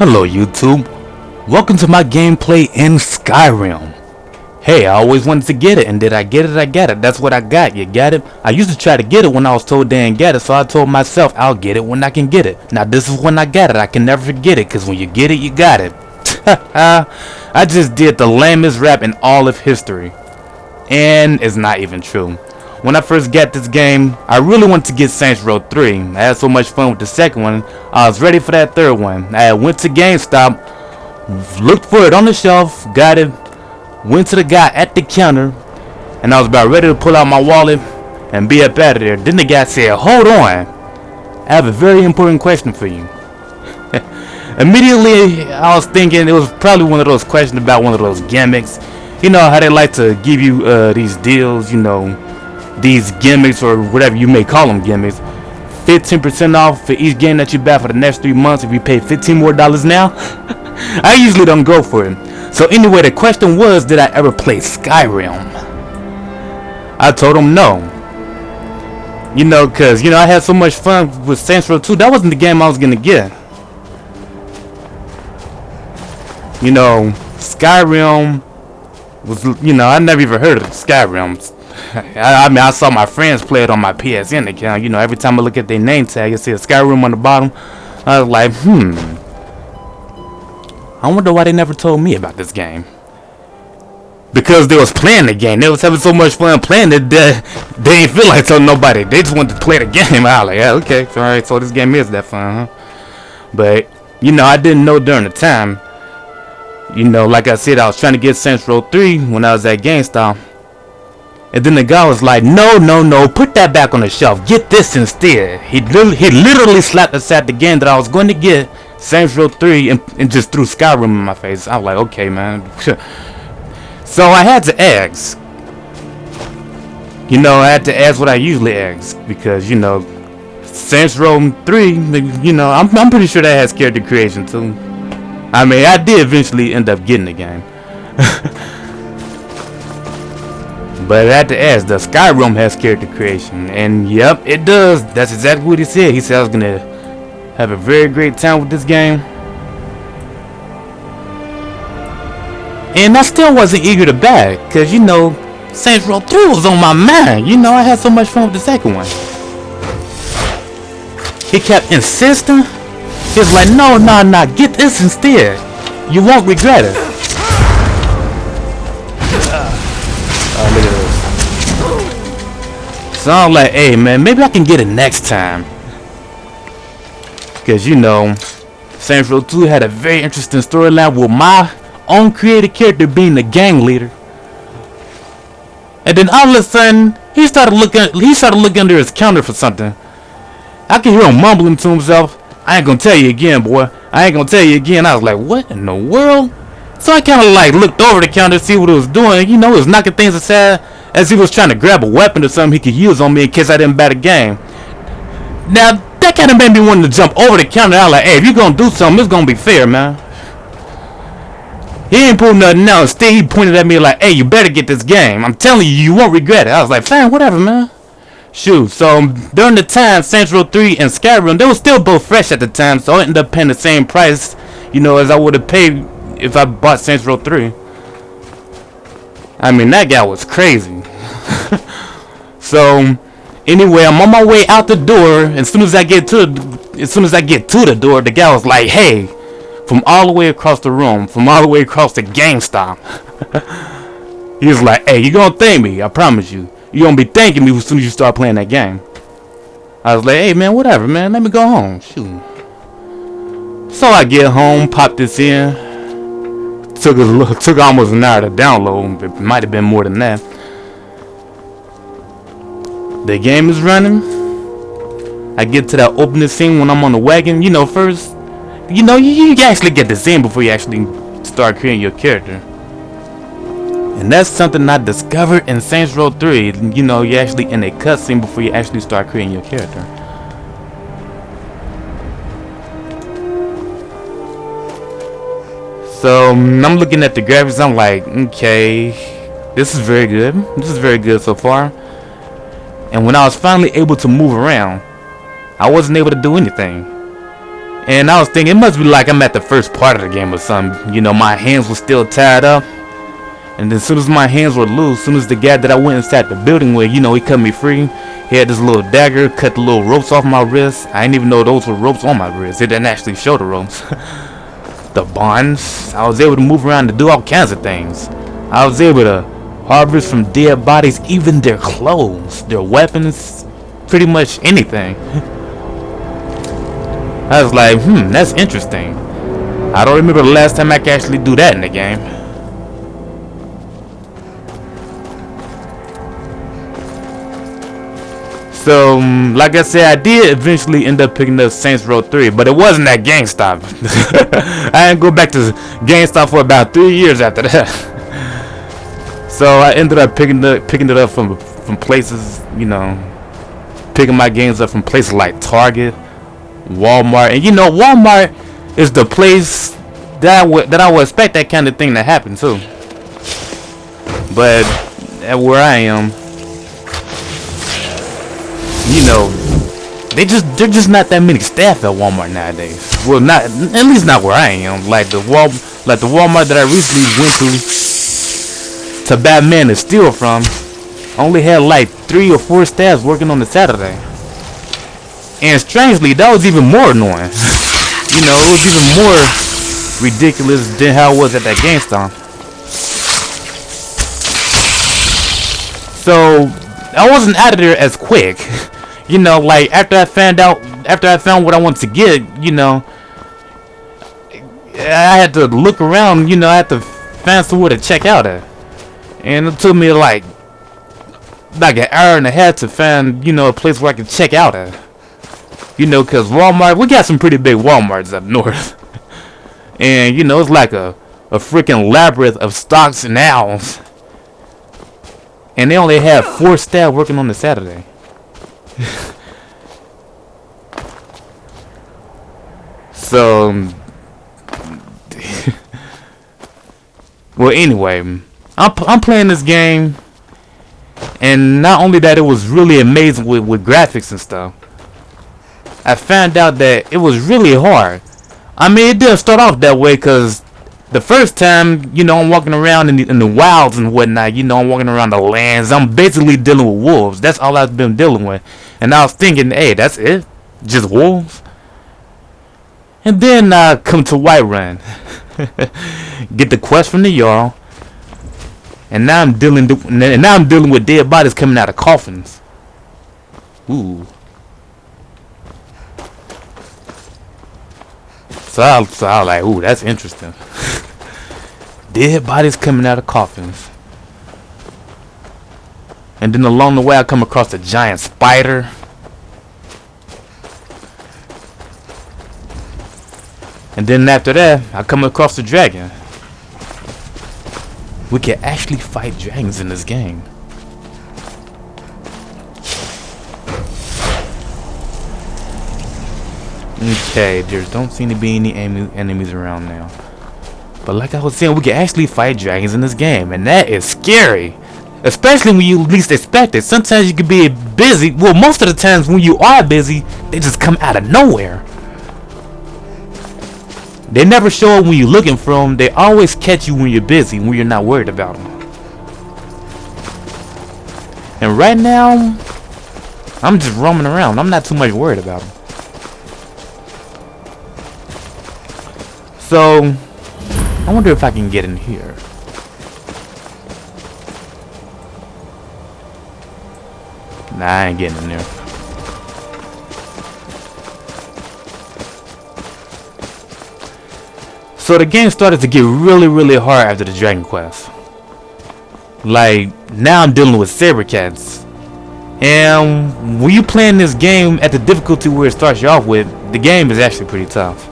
Hello YouTube, welcome to my gameplay in Skyrim. Hey, I always wanted to get it, and did I get it? I got it. That's what I got. You got it? I used to try to get it when I was told they didn't get it, so I told myself I'll get it when I can get it. Now this is when I got it. I can never forget it, because when you get it, you got it. I just did the lamest rap in all of history. And it's not even true. When I first got this game, I really wanted to get Saints Row 3. I had so much fun with the second one, I was ready for that third one. I went to GameStop, looked for it on the shelf, got it, went to the guy at the counter, and I was about ready to pull out my wallet and be up out of there. Then the guy said, "Hold on, I have a very important question for you." Immediately, I was thinking it was probably one of those questions about one of those gimmicks. You know how they like to give you these deals, you know, these gimmicks or whatever you may call them gimmicks. 15% off for each game that you buy for the next 3 months if you pay $15 more now. I usually don't go for it. So anyway, the question was, did I ever play Skyrim? I told him no. You know, cause I had so much fun with Saints Row 2. That wasn't the game I was gonna get. You know, Skyrim was, I never even heard of Skyrim. I mean, I saw my friends play it on my PSN account. Every time I look at their name tag, it says Skyrim on the bottom. I was like, I wonder why they never told me about this game. Because they was playing the game. They was having so much fun playing it that they didn't feel like telling nobody. They just wanted to play the game. I was like, yeah, okay, alright, so this game is that fun, huh? But, I didn't know during the time. Like I said, I was trying to get Saints Row 3 when I was at GameStop. And then the guy was like, no, put that back on the shelf. Get this instead. He literally slapped aside the game that I was going to get, Saints Row 3, and just threw Skyrim in my face. I was like, okay, man. So I had to ask. I had to ask what I usually ask. Because, Saints Row 3, I'm pretty sure that has character creation too. I mean, I did eventually end up getting the game. But I had to ask, does Skyrim has character creation? And yep, it does. That's exactly what he said. He said I was gonna have a very great time with this game. And I still wasn't eager to buy it, because Saints Row 3 was on my mind. I had so much fun with the second one. He kept insisting. He was like, no, get this instead. You won't regret it. Look at this. So I'm like, hey man, maybe I can get it next time. Because Saints Row 2 had a very interesting storyline with my own created character being the gang leader. And then all of a sudden, he started looking under his counter for something. I could hear him mumbling to himself, "I ain't gonna tell you again, boy. I ain't gonna tell you again." I was like, what in the world? So I kind of like looked over the counter to see what it was doing. He was knocking things aside as he was trying to grab a weapon or something he could use on me in case I didn't buy the game. Now that kind of made me want to jump over the counter. I was like, hey, if you gonna do something, it's gonna be fair, man. He ain't pulled nothing out. Instead, he pointed at me like, hey, you better get this game. I'm telling you, you won't regret it. I was like, fine, whatever, man. Shoot, so during the time, Saints Row 3 and Skyrim, they were still both fresh at the time, so I ended up paying the same price, as I would have paid if I bought Saints Row 3. I mean, that guy was crazy. So anyway, I'm on my way out the door. As soon as I get to the door, the guy was like, hey, from all the way across the room, from all the way across the GameStop. He was like, hey, you gonna thank me, I promise you. You gonna be thanking me as soon as you start playing that game. I was like, hey man, whatever, man, let me go home. Shoot. So I get home, pop this in. Took almost an hour to download. It might have been more than that. The game is running. I get to that opening scene when I'm on the wagon. First, you actually get the scene before you actually start creating your character. And that's something I discovered in Saints Row 3. You're actually in a cutscene before you actually start creating your character. So I'm looking at the graphics. I'm like, okay, this is very good. This is very good so far. And when I was finally able to move around, I wasn't able to do anything. And I was thinking it must be like I'm at the first part of the game or something. You know, my hands were still tied up. And then as soon as my hands were loose, as soon as the guy that I went inside the building with, you know, he cut me free. He had this little dagger, cut the little ropes off my wrists. I didn't even know those were ropes on my wrists. It didn't actually show the ropes. The bonds. I was able to move around to do all kinds of things. I was able to harvest from dead bodies, even their clothes, their weapons, pretty much anything. I was like, that's interesting. I don't remember the last time I could actually do that in the game. So, like I said, I did eventually end up picking up Saints Row 3, but it wasn't at GameStop. I didn't go back to GameStop for about 3 years after that. So I ended up picking it up from places, you know, picking my games up from places like Target, Walmart, and you know, Walmart is the place that I would expect that kind of thing to happen too. But at where I am, you know, they're just not that many staff at Walmart nowadays. Well, not at least not where I am. Like the Walmart that I recently went to Batman to steal from, only had like 3 or 4 staffs working on the Saturday. And strangely, that was even more annoying. You know, it was even more ridiculous than how it was at that GameStop. So I wasn't out of there as quick. You know, like after I found what I wanted to get, you know, I had to look around. You know, I had to find somewhere to check out at, and it took me like an hour and a half to find, you know, a place where I could check out at. You know, cause Walmart, we got some pretty big Walmarts up north, and you know, it's like a freaking labyrinth of stocks and owls, and they only have 4 staff working on the Saturday. So, well, anyway, I'm playing this game, and not only that, it was really amazing with graphics and stuff. I found out that it was really hard. I mean, it didn't start off that way, because the first time, you know, I'm walking around in the wilds and whatnot. You know, I'm walking around the lands. I'm basically dealing with wolves. That's all I've been dealing with. And I was thinking, hey, that's it? Just wolves? And then I come to Whiterun. Get the quest from the Jarl. And now I'm dealing with dead bodies coming out of coffins. Ooh. So I was like, ooh, that's interesting. Dead bodies coming out of coffins. And then along the way, I come across a giant spider. And then after that, I come across a dragon. We can actually fight dragons in this game. Okay, there don't seem to be any enemies around now. But like I was saying, we can actually fight dragons in this game, and that is scary. Especially when you least expect it. Sometimes you can be busy. Well, most of the times when you are busy, they just come out of nowhere. They never show up when you're looking for them. They always catch you when you're busy, when you're not worried about them. And right now, I'm just roaming around. I'm not too much worried about them. So, I wonder if I can get in here. Nah, I ain't getting in there. So the game started to get really, really hard after the Dragon Quest. Like, now I'm dealing with saber cats. And when you playing this game at the difficulty where it starts you off with, the game is actually pretty tough.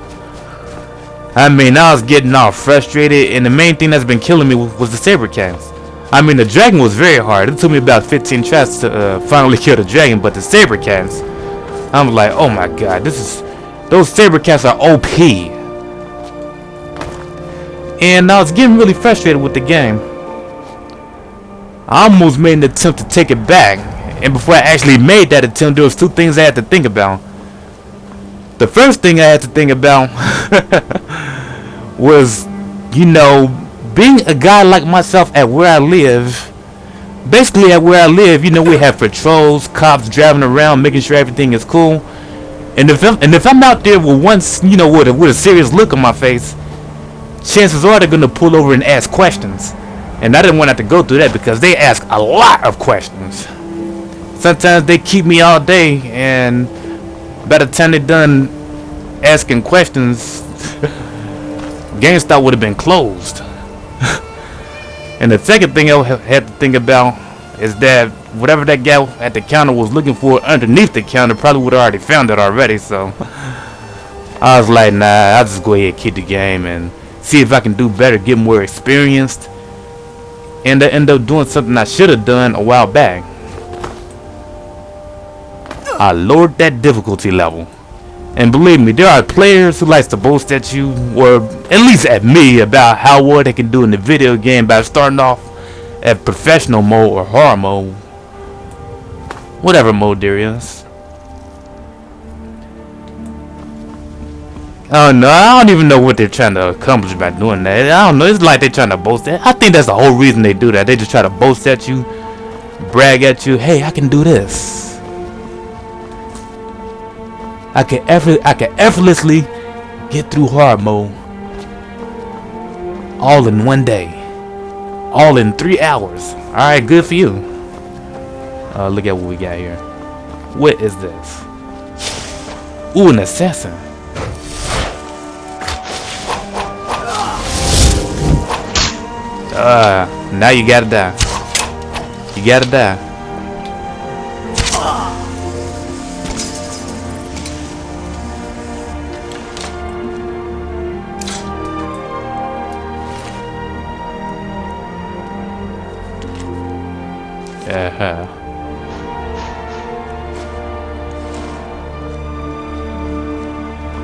I mean, I was getting all frustrated, and the main thing that's been killing me was the saber cats. I mean, the dragon was very hard. It took me about 15 tries to finally kill the dragon, but the saber cats, I'm like, oh my god, those saber cats are OP. And I was getting really frustrated with the game. I almost made an attempt to take it back, and before I actually made that attempt, there was 2 things I had to think about. The first thing I had to think about was, you know, being a guy like myself at where I live. Basically, at where I live, you know, we have patrols, cops driving around, making sure everything is cool. And if I'm out there with you know, with a serious look on my face, chances are they're gonna pull over and ask questions. And I didn't want to have to go through that because they ask a lot of questions. Sometimes they keep me all day, and by the time they're done asking questions, GameStop would have been closed. And the second thing I had to think about is that whatever that guy at the counter was looking for underneath the counter probably would have already found it already. So I was like, nah, I'll just go ahead and keep the game and see if I can do better, get more experienced, and I end up doing something I should have done a while back. I lowered that difficulty level. And believe me, there are players who likes to boast at you, or at least at me, about how well they can do in the video game by starting off at professional mode or hard mode. Whatever mode there is. Oh no, I don't even know what they're trying to accomplish by doing that. I don't know, it's like they're trying to boast at. I think that's the whole reason they do that. They just try to boast at you, brag at you, hey, I can do this. I can effortlessly get through hard mode all in one day, all in 3 hours. All right, good for you. Look at what we got here. What is this? Ooh, an assassin. Now you gotta die. You gotta die.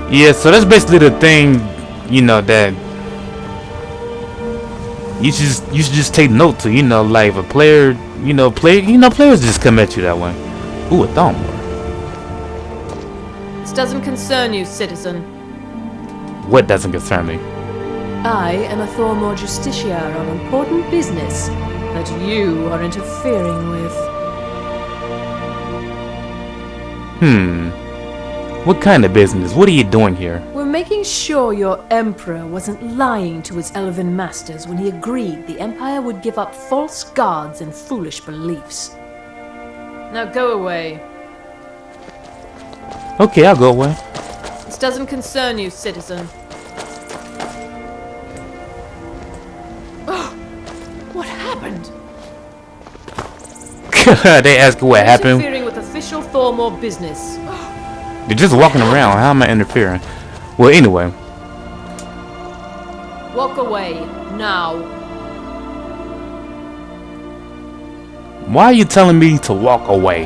Yeah, so that's basically the thing, you know, that you should just take note to, you know, like if a player, players just come at you that way. Ooh, a thumb. This doesn't concern you, citizen. What doesn't concern me? I am a Thormore Justiciar on important business that you are interfering with. What kind of business? What are you doing here? We're making sure your Emperor wasn't lying to his elven masters when he agreed the Empire would give up false gods and foolish beliefs. Now go away. Okay, I'll go away. This doesn't concern you, citizen. What happened? They ask what happened. Interfering with official Thormore business. You're just walking around. How am I interfering? Well, anyway. Walk away, now. Why are you telling me to walk away?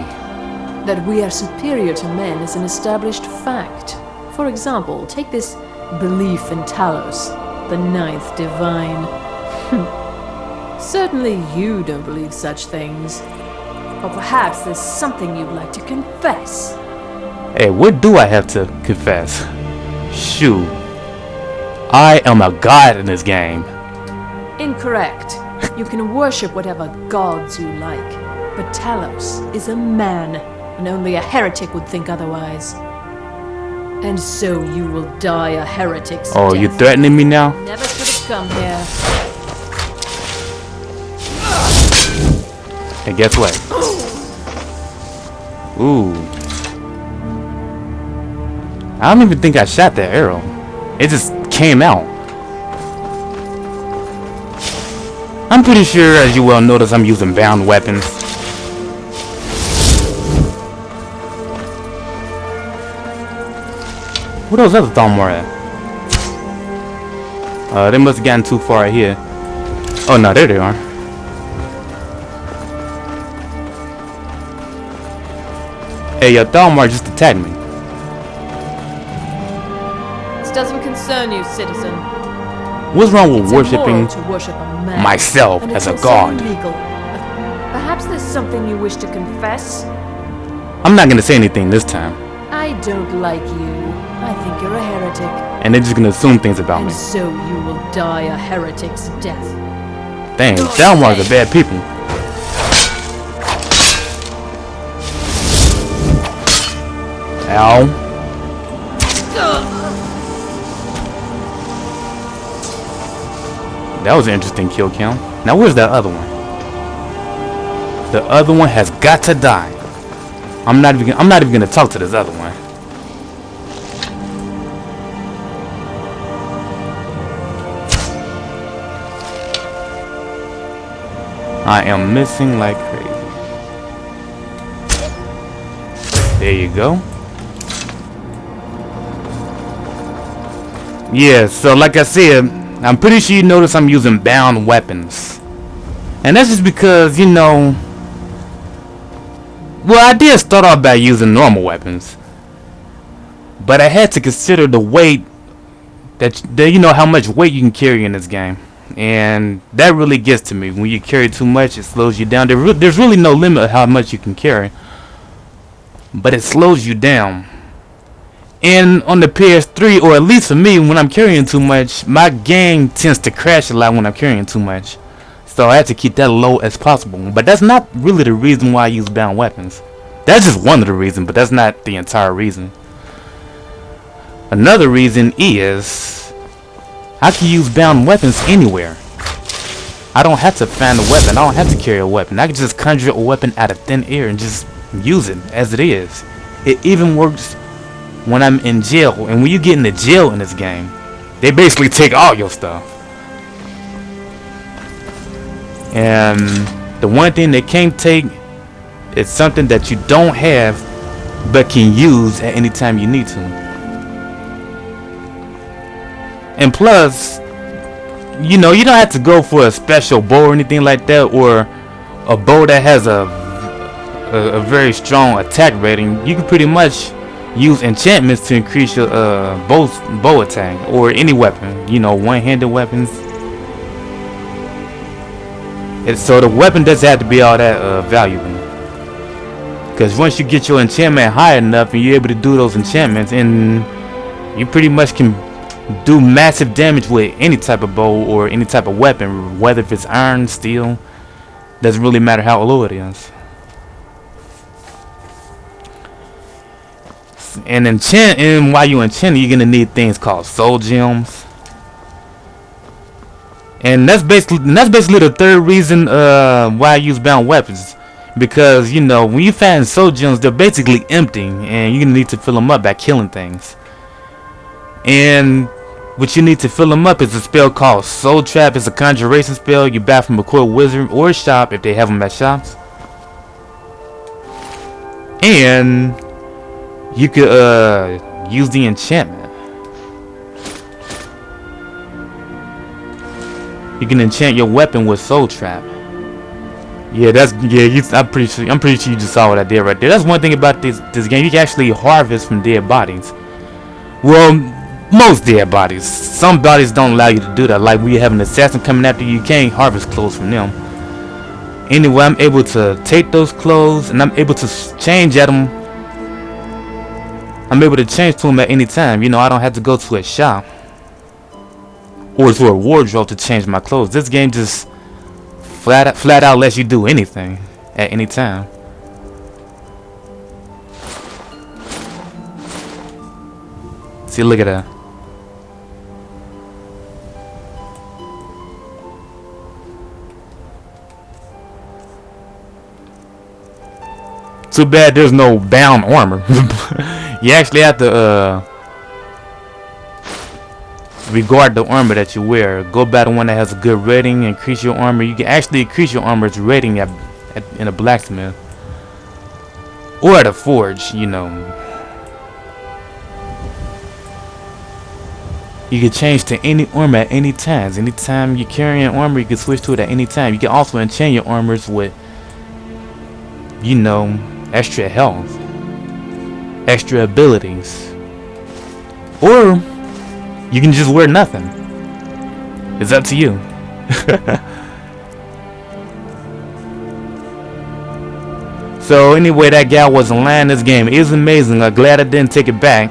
That we are superior to men is an established fact. For example, take this belief in Talos, the ninth divine. Certainly you don't believe such things. Or perhaps there's something you'd like to confess. Hey, what do I have to confess? Shoot. I am a god in this game. Incorrect. You can worship whatever gods you like. But Talos is a man, and only a heretic would think otherwise. And so you will die a heretic's Oh, death. you threatening me now? Never should have come here. Hey, guess what? Ooh. I don't even think I shot that arrow. It just came out. I'm pretty sure, as you well notice, I'm using bound weapons. What those other Thalmor at? They must have gotten too far here. Oh no, there they are. Hey, your Thalmor just attacked me. This doesn't concern you, citizen. What's wrong with It's worshipping immoral to worship a man, myself and as it's a also god? illegal. Perhaps there's something you wish to confess? I'm not gonna say anything this time. I don't like you. I think you're a heretic. And they're just gonna assume things about And me. so you will die a heretic's death. Dang, Downwars are bad people. Ow. That was an interesting kill count. Now where's that other one? The other one has got to die. I'm not even gonna talk to this other one. I am missing like crazy. There you go. Yeah, so like I said, I'm pretty sure you notice I'm using bound weapons. And that's just because, you know, well, I did start off by using normal weapons. But I had to consider the weight that you know how much weight you can carry in this game. And that really gets to me. When you carry too much, it slows you down. There's really no limit of how much you can carry. But it slows you down. And on the PS3, or at least for me, when I'm carrying too much, my game tends to crash a lot when I'm carrying too much. So I have to keep that low as possible. But that's not really the reason why I use bound weapons. That's just one of the reasons, but that's not the entire reason. Another reason is I can use bound weapons anywhere. I don't have to find a weapon. I don't have to carry a weapon. I can just conjure a weapon out of thin air and just use it as it is. It even works when I'm in jail. And when you get into jail in this game, they basically take all your stuff. And the one thing they can't take is something that you don't have but can use at any time you need to. And plus, you know, you don't have to go for a special bow or anything like that, or a bow that has a very strong attack rating. You can pretty much use enchantments to increase your bow attack, or any weapon, you know, one-handed weapons. And so the weapon doesn't have to be all that valuable, because once you get your enchantment high enough and you're able to do those enchantments, and you pretty much can do massive damage with any type of bow or any type of weapon, whether if it's iron, steel, doesn't really matter how low it is. And while you enchanting, you're gonna need things called soul gems. And that's basically the third reason why I use bound weapons. Because, you know, when you find soul gems, they're basically empty, and you're gonna need to fill them up by killing things. And what you need to fill them up is a spell called Soul Trap. It's a conjuration spell you buy from a court wizard or a shop if they have them at shops. And you could use the enchantment. You can enchant your weapon with Soul Trap. Yeah, I'm pretty sure you just saw what I did right there. That's one thing about this game. You can actually harvest from dead bodies. Well, most dead bodies. Some bodies don't allow you to do that. Like when you have an assassin coming after you, you can't harvest clothes from them. Anyway, I'm able to take those clothes and I'm able to change at them. I'm able to change to them at any time. You know, I don't have to go to a shop or to a wardrobe to change my clothes. This game just flat out lets you do anything at any time. See, look at that. Too bad there's no bound armor. You actually have to regard the armor that you wear. Go by the one that has a good rating. Increase your armor. You can actually increase your armor's rating in a blacksmith or at a forge. You know, you can change to any armor at any time. Anytime you're carrying armor, you can switch to it at any time. You can also enchant your armors with, you know, extra health, extra abilities, or you can just wear nothing. It's up to you. So anyway, that guy wasn't lying. This game is amazing. I'm glad I didn't take it back.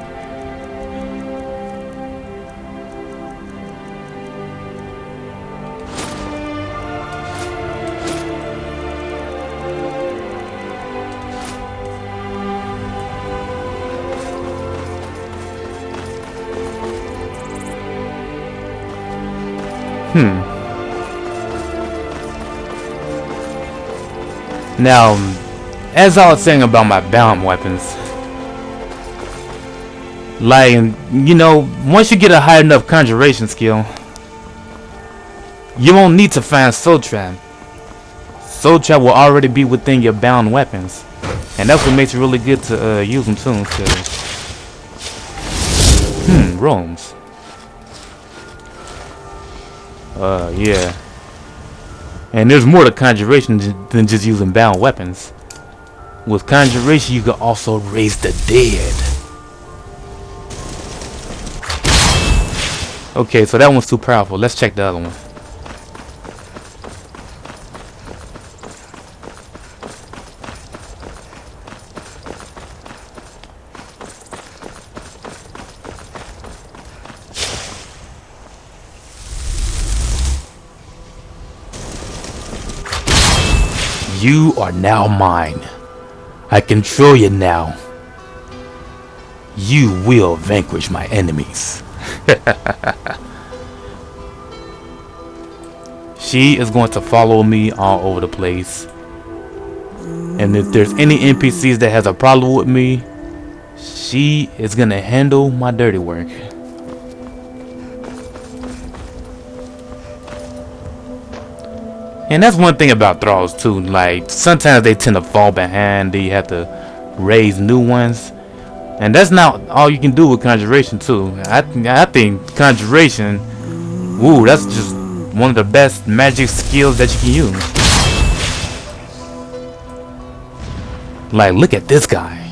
Now, as I was saying about my bound weapons, like, you know, once you get a high enough conjuration skill, you won't need to find Soul Trap. Soul Trap will already be within your bound weapons, and that's what makes it really good to use them too. Rooms. Yeah. And there's more to conjuration than just using bound weapons. With conjuration, you can also raise the dead. Okay, so that one's too powerful. Let's check the other one. You are now mine. I control you now. You will vanquish my enemies. She is going to follow me all over the place. And if there's any NPCs that has a problem with me, she is going to handle my dirty work. And that's one thing about thralls too, like sometimes they tend to fall behind, you have to raise new ones. And that's not all you can do with conjuration too. I think conjuration, ooh, that's just one of the best magic skills that you can use. Like, look at this guy.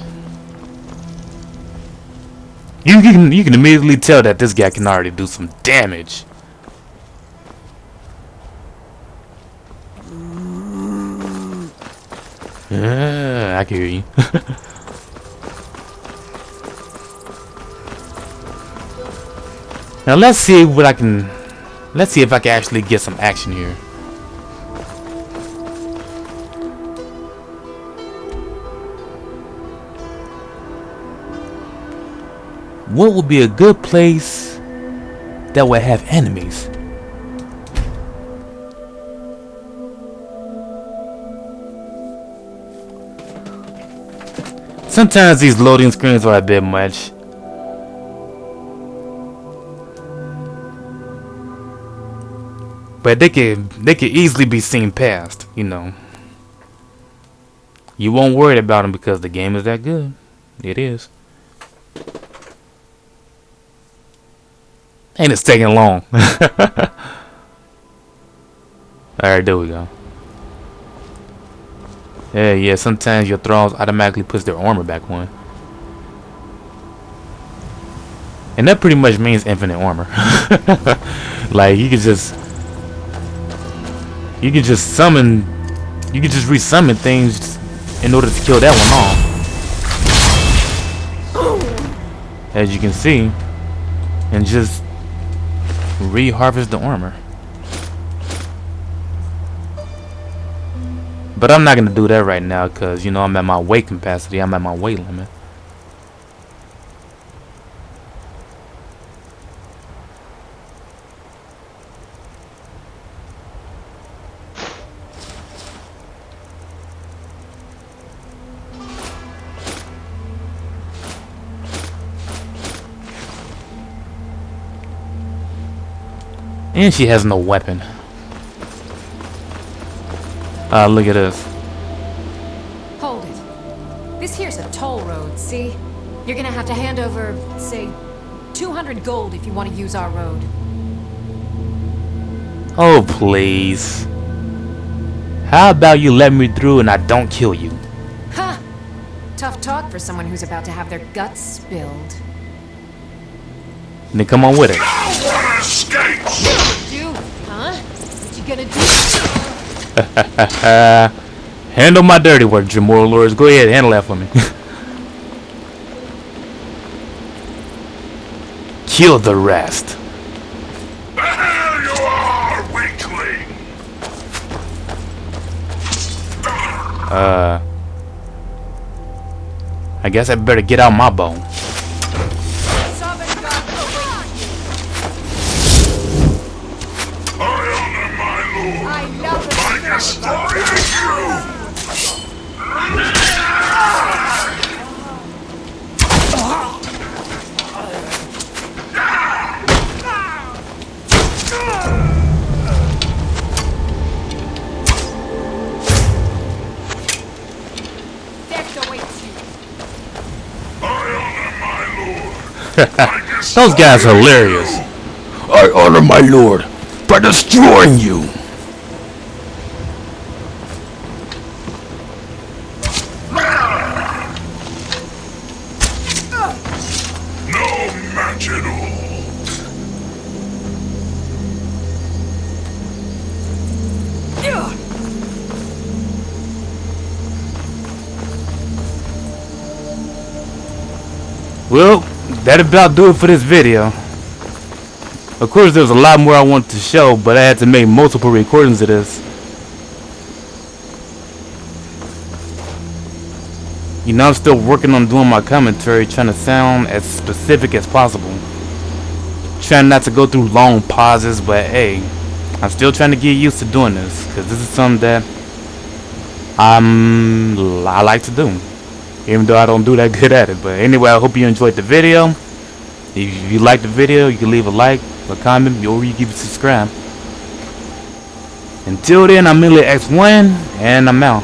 You can immediately tell that this guy can already do some damage. I can hear you. Now let's see if I can actually get some action here. What would be a good place that would have enemies? Sometimes these loading screens are a bit much. But they could easily be seen past, you know. You won't worry about them because the game is that good. It is. And it's taking long. Alright, there we go. Yeah, sometimes your thralls automatically puts their armor back on. And that pretty much means infinite armor. Like you could just resummon things in order to kill that one off. As you can see. And just re-harvest the armor. But I'm not gonna do that right now because, you know, I'm at my weight capacity. I'm at my weight limit. And she has no weapon. Look at this. Hold it. This here's a toll road, see? You're gonna have to hand over, say, 200 gold if you want to use our road. Oh, please. How about you let me through and I don't kill you? Ha! Tough talk for someone who's about to have their guts spilled. Then come on with it. You, huh? What you gonna do? Handle my dirty work, Jamoral Lords. Go ahead, handle that for me. Kill the rest. There you are, weakling! I guess I better get out my bone. Those guys are hilarious. I honor my lord by destroying you. No match at all. Well, that about do it for this video. Of course, there's a lot more I wanted to show, but I had to make multiple recordings of this. You know, I'm still working on doing my commentary, trying to sound as specific as possible. Trying not to go through long pauses, but hey, I'm still trying to get used to doing this, because this is something that I like to do. Even though I don't do that good at it. But anyway, I hope you enjoyed the video. If you liked the video, you can leave a like, a comment, or you can subscribe. Until then, I'm Millie X1, and I'm out.